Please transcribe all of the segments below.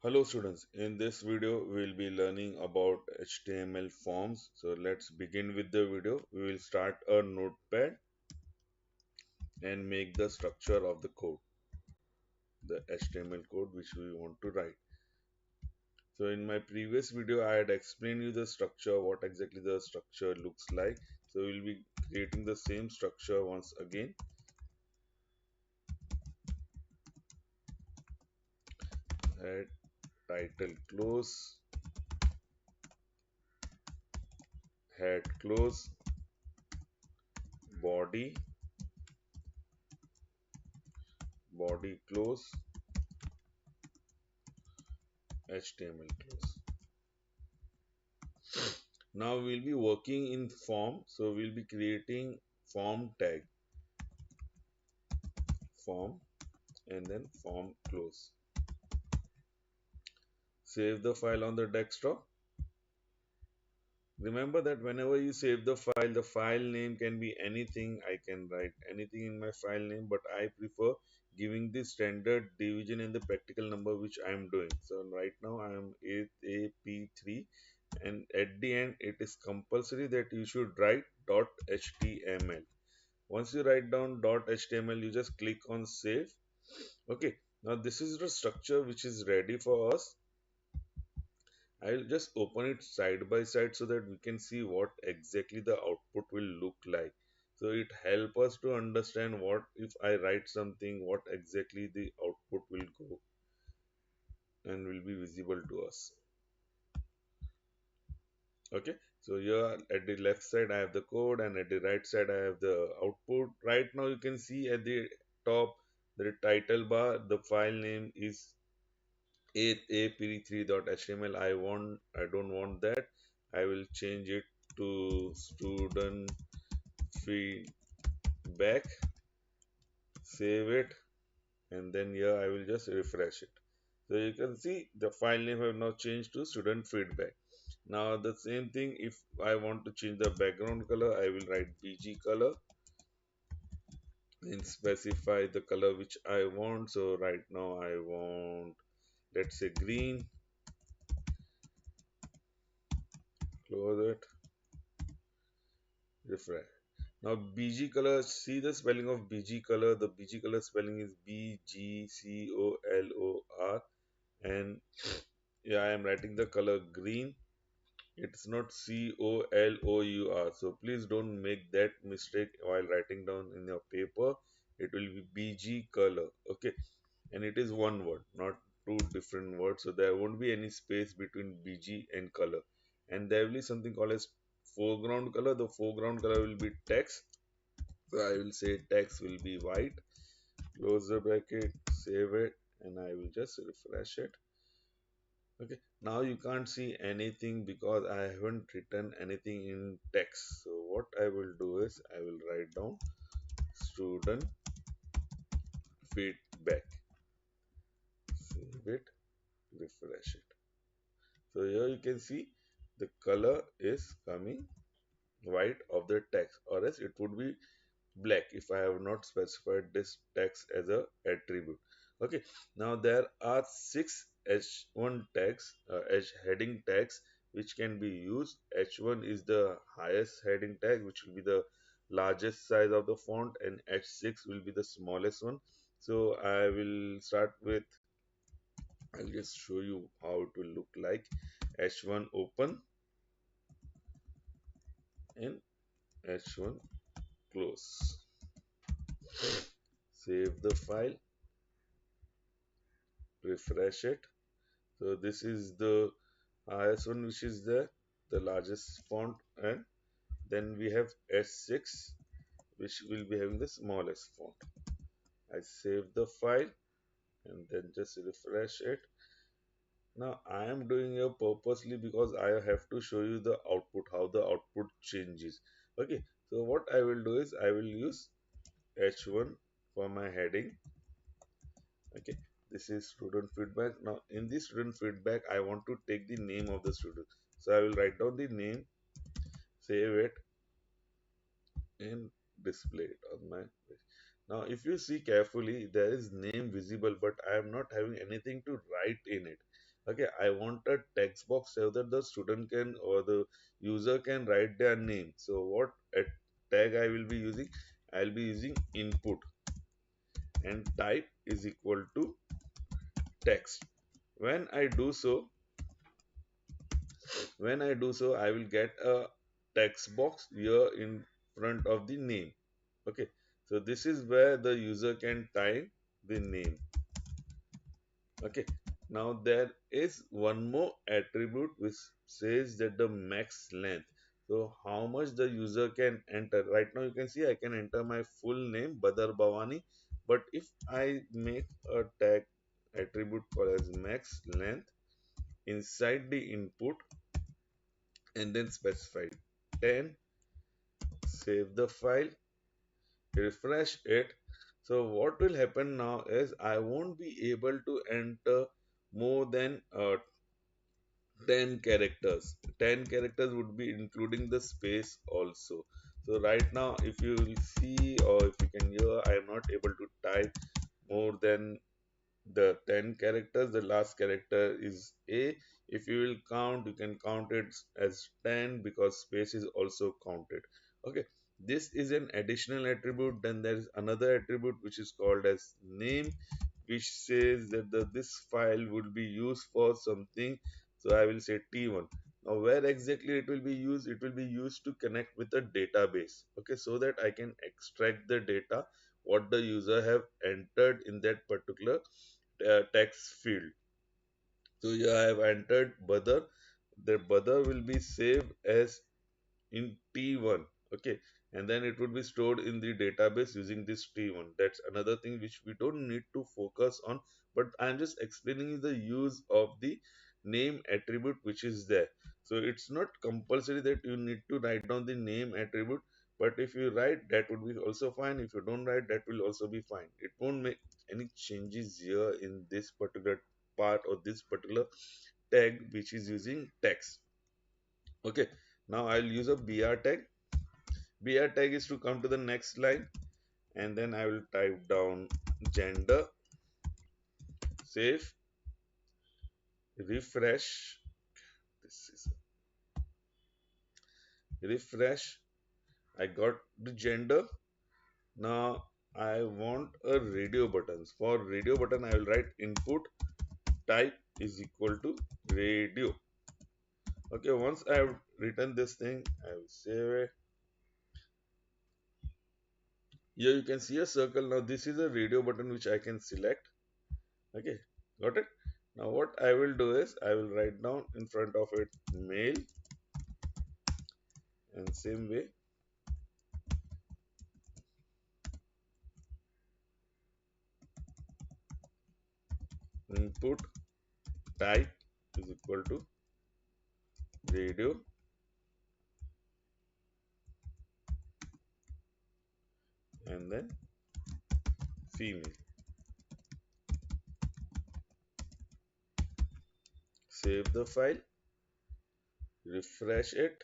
Hello students, in this video we will be learning about HTML forms. So let's begin with the video. We will start a notepad and make the structure of the code, the HTML code which we want to write. So in my previous video I had explained you the structure, what exactly the structure looks like. So we will be creating the same structure once again. Head, title, close, head, close, body, body, close, HTML close. Now we'll be working in form, so we'll be creating form tag, form, and then form close. Save the file on the desktop. Remember that whenever you save the file name can be anything. I can write anything in my file name, but I prefer giving the standard division and the practical number which I am doing. So right now I am 8AP3, and at the end it is compulsory that you should write .html. Once you write down .html, you just click on save. Okay, now this is the structure which is ready for us. I'll just open it side by side so that we can see what exactly the output will look like. So it helps us to understand what if I write something, what exactly the output will go and will be visible to us. Okay, so here at the left side I have the code, and at the right side I have the output. Right now you can see at the top the title bar, the file name is ap3.html. I don't want that. I will change it to student feedback, save it, and then here I will just refresh it. So you can see the file name have now changed to student feedback. Now the same thing, if I want to change the background color, I will write bg color and specify the color which I want. So right now I want, let's say, green. Close it, refresh. Now bg color, see the spelling of bg color. The bg color spelling is bgcolor, and yeah, I am writing the color green. It's not COLOUR. So please don't make that mistake while writing down in your paper. It will be BG color. Okay. And it is one word, not two different words. So there won't be any space between BG and color. And there will be something called as foreground color. The foreground color will be text. So I will say text will be white. Close the bracket, save it, and I will just refresh it. Okay, now you can't see anything because I haven't written anything in text. So what I will do is I will write down student feedback, save it, refresh it. So here you can see the color is coming white of the text, or else it would be black if I have not specified this text as a attribute. Okay, now there are 6 h1 tags, h heading tags, which can be used. H1 is the highest heading tag, which will be the largest size of the font, and h6 will be the smallest one. So I will start with, I'll just show you how it will look like. H1 open and H1 close. Save the file, refresh it. So this is the highest one which is there, the largest font, and then we have S6 which will be having the smallest font. I save the file and then just refresh it. Now I am doing it purposely because I have to show you the output, how the output changes. Okay, so what I will do is I will use H1 for my heading. Okay, this is student feedback. Now in this student feedback I want to take the name of the student, so I will write down the name, save it, and display it on my page. Now if you see carefully, there is name visible, but I am not having anything to write in it. Okay, I want a text box so that the student can or the user can write their name. So what a tag I will be using? I'll be using input, and type is equal to text. When I do so, I will get a text box here in front of the name. Okay, so this is where the user can type the name. Okay, now there is one more attribute which says that the max length. So how much the user can enter. Right now you can see I can enter my full name Badar Bhavani, but if I make a tag attribute called as max length inside the input and then specify 10, save the file, refresh it. So what will happen now is I won't be able to enter more than 10 characters. 10 characters would be including the space also. So right now if you will see or if you can hear, I am not able to type more than the 10 characters. The last character is A. If you will count, you can count it as 10 because space is also counted. Okay, this is an additional attribute. Then there is another attribute which is called as name, which says that this file would be used for something. So I will say T1. Now where exactly it will be used? It will be used to connect with a database. Okay, so that I can extract the data what the user have entered in that particular text field. So here I have entered Badar. The Badar will be saved as in T1. Okay, and then it would be stored in the database using this T1. That's another thing which we don't need to focus on, but I'm just explaining the use of the name attribute which is there. So it's not compulsory that you need to write down the name attribute, but if you write that would be also fine. If you don't write, that will also be fine. It won't make any changes here in this particular part or this particular tag which is using text. Okay, now I'll use a br tag. Br tag is to come to the next line, and then I will type down gender, save, refresh. This is refresh. I got the gender. Now I want a radio buttons. For radio button, I will write input type is equal to radio. Okay, once I have written this thing, I will save it. Here you can see a circle. Now this is a radio button which I can select. Okay, got it. Now what I will do is I will write down in front of it mail, and same way input type is equal to radio, and then female. Save the file, refresh it.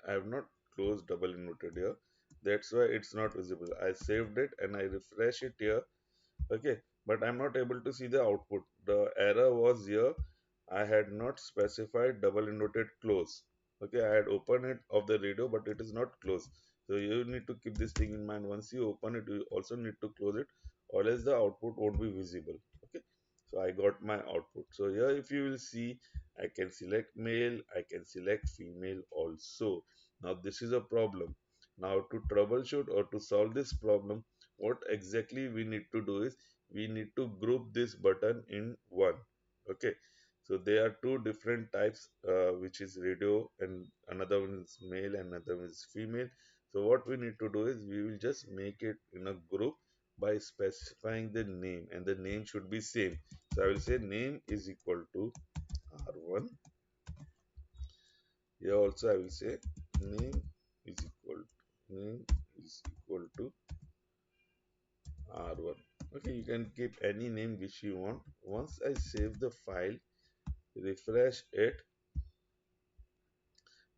I have not closed double inverted here. That's why it's not visible. I saved it and I refresh it here. Okay, but I'm not able to see the output. The error was here. I had not specified double inverted close. Okay, I had opened it of the radio, but it is not closed. So you need to keep this thing in mind. Once you open it, you also need to close it, or else the output won't be visible. Okay, so I got my output. So here if you will see, I can select male, I can select female also. Now this is a problem. Now to troubleshoot or to solve this problem, what exactly we need to do is we need to group this button in one. Okay, so there are two different types, which is radio, and another one is male and another one is female. So what we need to do is we will just make it in a group by specifying the name, and the name should be same. So I will say name is equal to r1. Here also I will say name is equal to R1. Okay, you can keep any name which you want. Once I save the file, refresh it.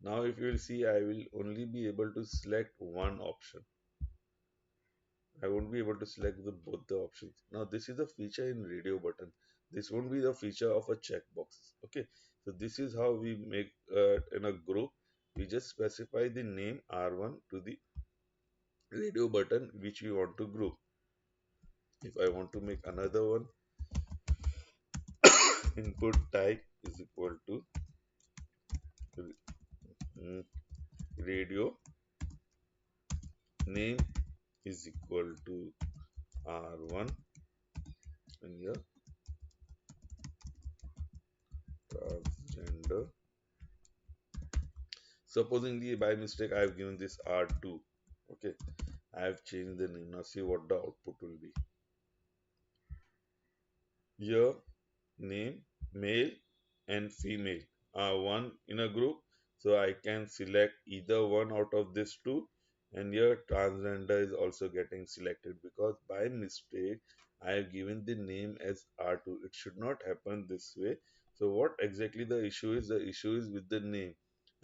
Now if you will see, I will only be able to select one option. I won't be able to select both the options. Now this is the feature in radio button. This won't be the feature of a checkbox. Okay, so this is how we make in a group. We just specify the name R1 to the radio button which we want to group. If I want to make another one, input type is equal to mm, radio name is equal to R1, and here transgender. Supposingly by mistake I have given this R2. Okay, I have changed the name. Now see what the output will be. Here name male and female are one in a group, so I can select either one out of these two, and here transgender is also getting selected because by mistake I have given the name as R2. It should not happen this way. So what exactly the issue is? The issue is with the name.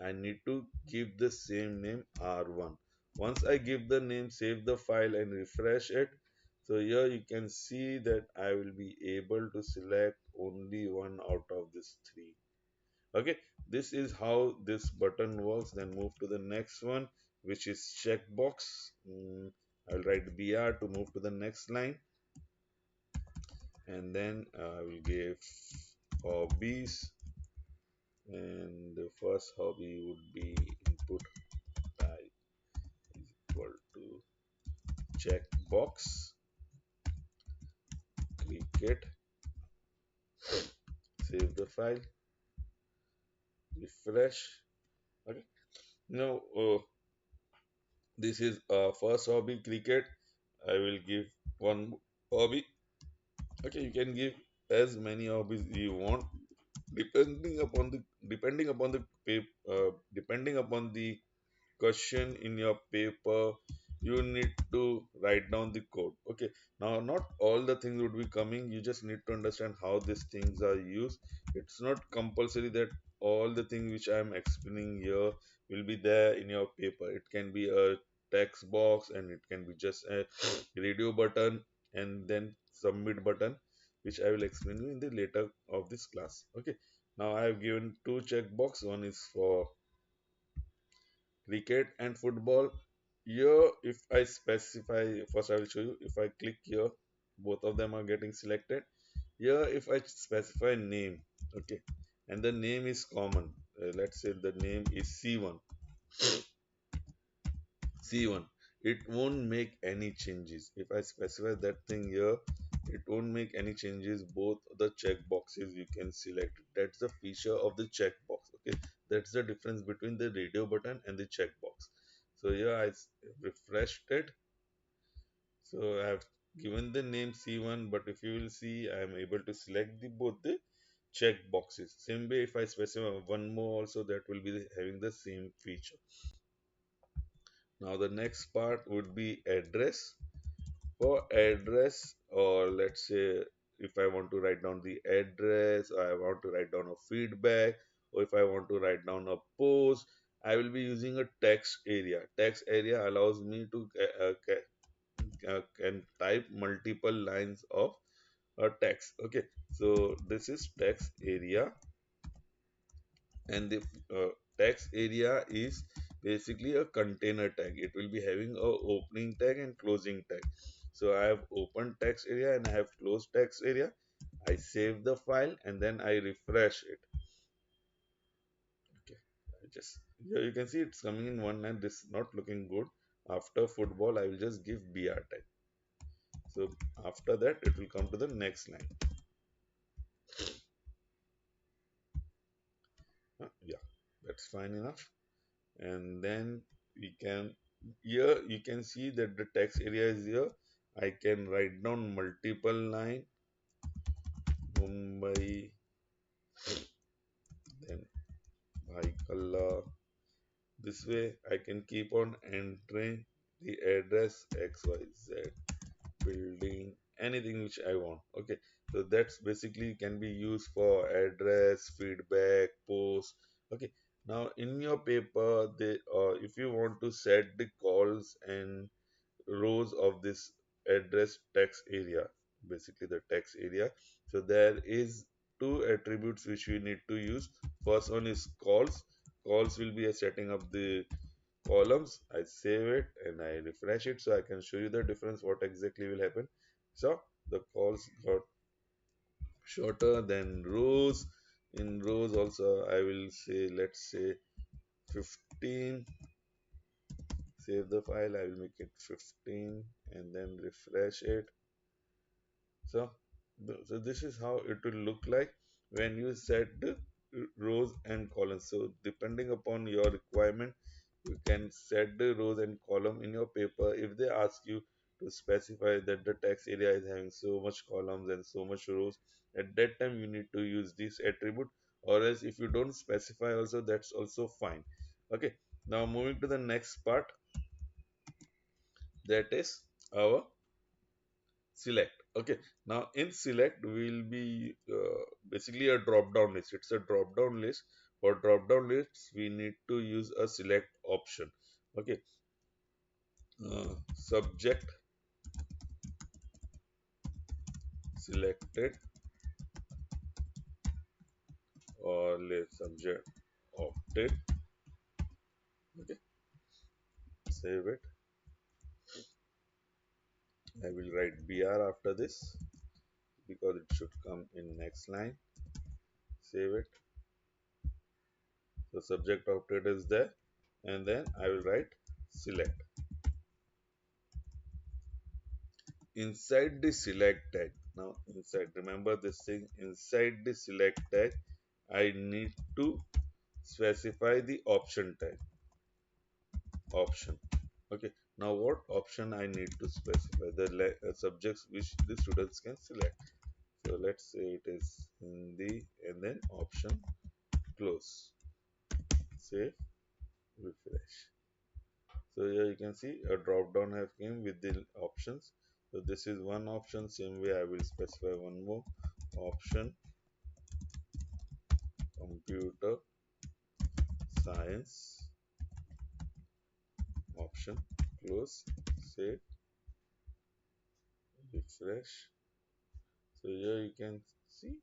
I need to give the same name R1. Once I give the name, save the file and refresh it, so here you can see that I will be able to select only one out of this three. Okay, this is how this button works. Then move to the next one, which is checkbox. I'll write BR to move to the next line, and then I will give hobbies, and the first hobby would be input type is equal to checkbox cricket. Save the file, refresh. Okay, now this is first hobby cricket. I will give one hobby. Okay, you can give as many hobbies you want, depending upon the depending upon the depending upon the question in your paper. You need to write down the code. Okay, now not all the things would be coming. You just need to understand how these things are used. It's not compulsory that all the things which I am explaining here will be there in your paper. It can be a text box, and it can be just a radio button, and then submit button, which I will explain you in the later of this class. Okay, now I have given two checkbox. One is for cricket and football. Here if I specify, first I will show you. If I click here, both of them are getting selected. Here if I specify name, okay, and the name is common, let's say the name is C1. C1, it won't make any changes. If I specify that thing here, it won't make any changes. Both the check boxes you can select. That's the feature of the checkbox. Okay, that's the difference between the radio button and the checkbox. So here refreshed it. So I have given the name C1, but if you will see, I am able to select both the check boxes. Same way, if I specify one more also, that will be having the same feature. Now the next part would be address. For address, or let's say if I want to write down the address, or I want to write down a feedback, or if I want to write down a post, I will be using a text area. Text area allows me to can type multiple lines of a text. Okay, so this is text area, and the text area is basically a container tag. It will be having a opening tag and closing tag. So I have open text area and I have closed text area. I save the file and then I refresh it. Okay, I just here you can see it's coming in one line. This is not looking good. After football I will just give BR tag. So after that it will come to the next line. Yeah, that's fine enough. And then we can, here you can see that the text area is here. I can write down multiple line Mumbai, then Bhaikalla. This way I can keep on entering the address XYZ building, anything which I want. Okay, so that's basically can be used for address, feedback, post. Okay, now in your paper, they if you want to set the calls and rows of this address text area, basically the text area. So there is two attributes which we need to use. First one is calls. Calls will be a setting up the columns. I save it and I refresh it so I can show you the difference what exactly will happen. So the calls got shorter than rows. In rows also I will say, let's say 15. Save the file, I will make it 15 and then refresh it. So, so this is how it will look like when you set the rows and columns. So depending upon your requirement, you can set the rows and column in your paper. If they ask you to specify that the text area is having so much columns and so much rows, at that time you need to use this attribute, or else if you don't specify also, that's also fine. Okay, now moving to the next part, that is our select. Okay, now in select will be basically a drop down list. It's a drop down list. For drop down lists we need to use a select option. Okay, subject selected, or let subject opted. Okay, save it. I will write br after this because it should come in next line. Save it. So subject opted is there, and then I will write select. Inside the select tag, now inside, remember this thing, inside the select tag I need to specify the option tag. Option. Okay, now what option I need to specify? The subjects which the students can select. So let's say it is Hindi, and then option, close, save, refresh. So here you can see a drop down have came with the options. So this is one option. Same way I will specify one more option, computer science, option, close, save, refresh. So here you can see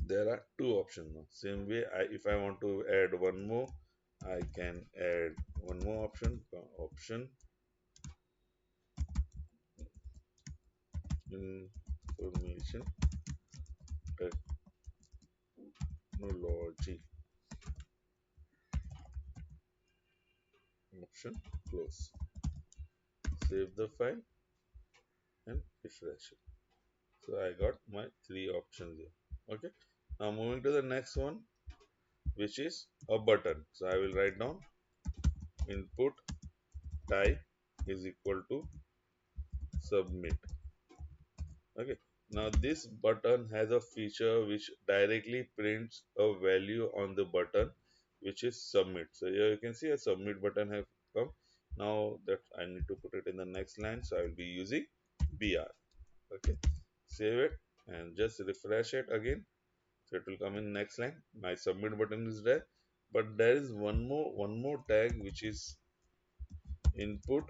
there are two options now. Same way, if I want to add one more, I can add one more option, option information technology, option, close, save the file and refresh it. So I got my three options here. Okay. Now moving to the next one, which is a button. So I will write down input type is equal to submit. Okay, now this button has a feature which directly prints a value on the button, which is submit. So here you can see a submit button have come. Now that I need to put it in the next line, so I will be using br. Okay, save it and just refresh it again, so it will come in next line. My submit button is there, but there is one more tag which is input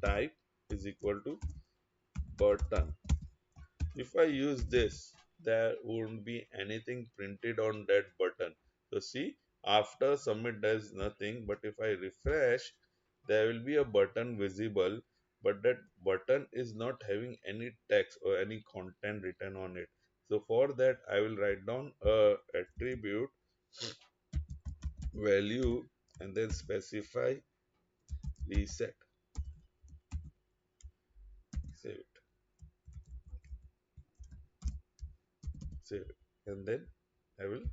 type is equal to button. If I use this, there won't be anything printed on that button. So see, after submit there is nothing, but if I refresh, there will be a button visible, but that button is not having any text or any content written on it. So for that I will write down a attribute value and then specify reset. Save it. Save it. And then I will,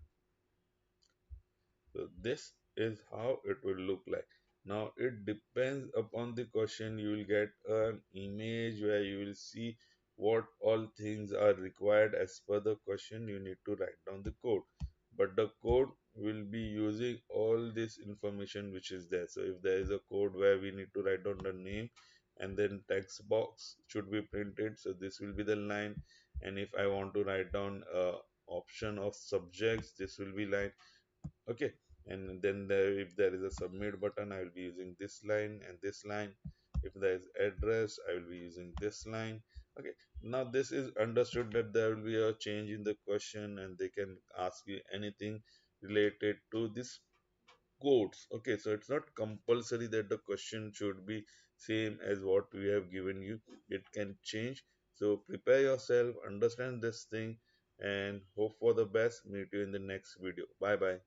so this is how it will look like. Now it depends upon the question. You will get an image where you will see what all things are required as per the question. You need to write down the code, but the code will be using all this information which is there. So if there is a code where we need to write down the name and then text box should be printed, so this will be the line. And if I want to write down option of subjects, this will be line. Okay, and then if there is a submit button, I will be using this line and this line. If there is address, I will be using this line. Okay, now this is understood that there will be a change in the question and they can ask you anything related to this codes. Okay, so it's not compulsory that the question should be same as what we have given you. It can change. So prepare yourself, understand this thing, and hope for the best. Meet you in the next video. Bye bye.